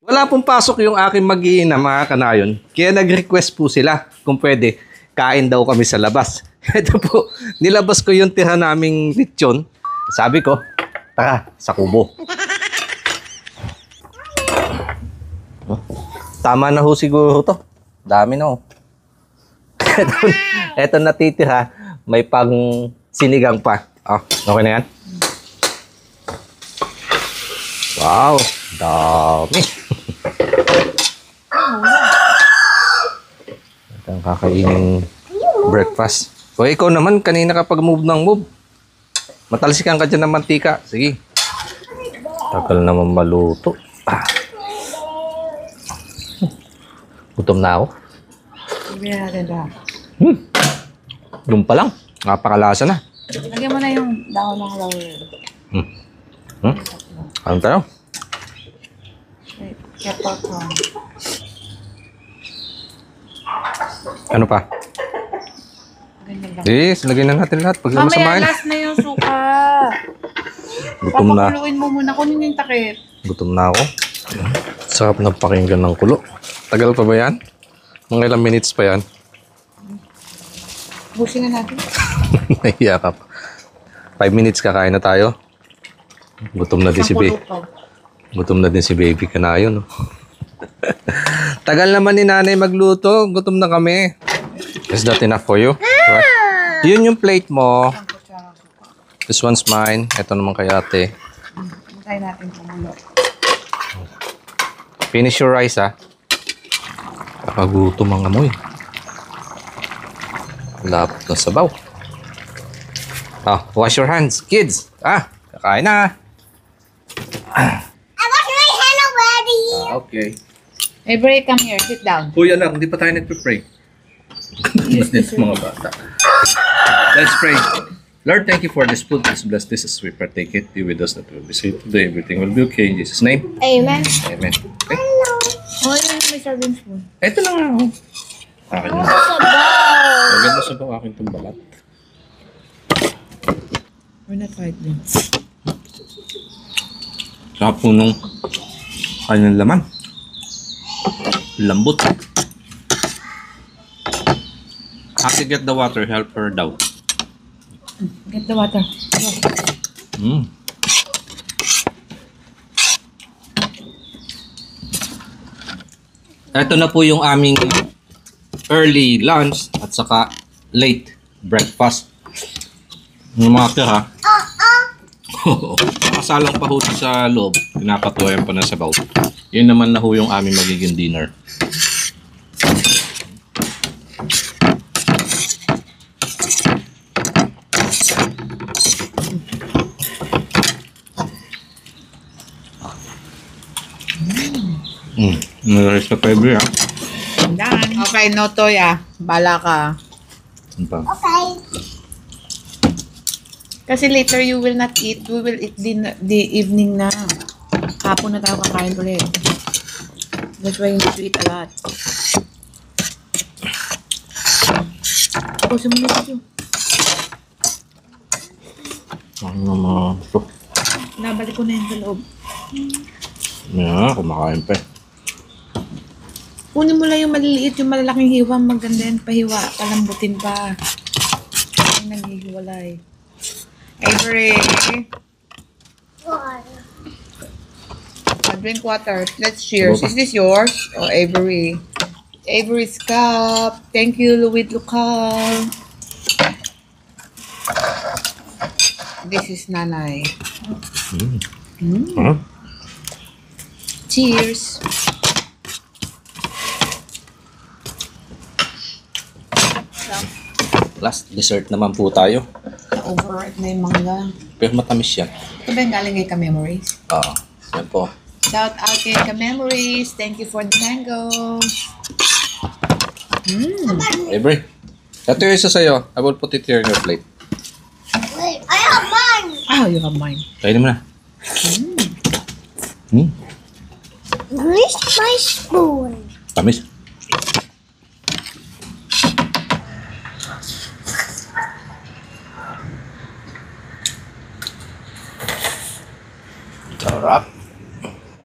Wala pong pasok yung aking mag-iina, mga kanayon. Kaya nag-request po sila kung pwede, kain daw kami sa labas. Ito po, nilabas ko yung tira naming lechon. Sabi ko, tara, sa kubo. Tama na ho siguro to. Dami na ho. Ito natitira, may pang sinigang pa. Oh, okay na yan? Wow, dami. Ito ang kakainin breakfast. O ikaw naman, kanina kapag move ng move. Matalsikan ka dyan ng mantika. Sige. Tagal naman maluto. Gutom na ako. Doon pa lang. Napakalasa na. Lagyan mo na yung dahon ng laurel. Ano tayo? Peppercorn. Ano pa? Ganyan lang. Yes, lagyan na natin lahat. Pag Mamaya masamahin. last na yung suka. Gutom na. Papakuluin mo muna. Kunin yung takip. Gutom na ako. Sarap na pakinggan ng kulo. Tagal pa ba yan? Mga ilang minutes pa yan? Busin na natin. Nahiya ka pa. 5 minutes kakain na tayo. Gutom na din si baby. Gutom na din si baby ka na yun. Tagal naman ni nanay magluto. Gutom na kami. Is that enough for you? Right. Yun yung plate mo. This one's mine. Ito naman kay ate. Try natin kumulo. Finish your rice, ha? Nakagutom ang amoy. Lapot ng sabaw. Wash your hands, kids. Kakain na. I wash my hand already. Okay. Hey, Bray, come here. Sit down. Uy, anak, hindi pa tayo nagpe-pray. Mas din sa mga bata. Let's pray. Lord, thank you for this food. Please bless this as we partake it. Be with us that we will be safe today. Everything will be okay. In Jesus' name. Amen. Amen. Okay. Oh, yun may serving spoon. Ito na nga ako. Akin na. Sabaw. Maganda sa bang akin itong balat. We're not fighting. Sarap po nung kanyang laman. Lambot. Ate, get the water. Help her daw. Get the water. Go. Ito na po yung aming early lunch at saka late breakfast. Yung mga tira. Nakasalang pa ho sa loob. Pinapatuwayan pa na sa baw. Yun naman na ho yung aming magiging dinner. Nalaris ka February, ha? Done. Okay, no toya. Bala ka. Ano pa? Okay. Kasi later you will not eat. We will eat the evening na. Hapon na tayo kakain ulit. That's why you need to eat a lot. Pusin mo na ito. Ano naman ito? Nabalik ko na yun sa loob. Yeah, kumakain pa. Kunin mo lang yung maliliit, yung malalaking hiwa. Maganda yan, pahiwa. Palambutin pa. Ay, naghihiwalay. Avery. Drink water. Let's cheers. Is this yours? Oh, Avery. Avery's cup. Thank you, Louis Lucal. This is Nanay. Huh? Cheers. Last dessert naman po tayo. Overripe na yung mangga. Pero matamis yan. Ito ba yung galing kay Ka-Memories? Yan po. Shout out kay Ka-Memories. Thank you for the mango. Avery, ito yung isa sa'yo. I will put it here in your plate. Wait, I have mine. Oh, you have mine. Kainin mo na. Where's my spoon? Tamis.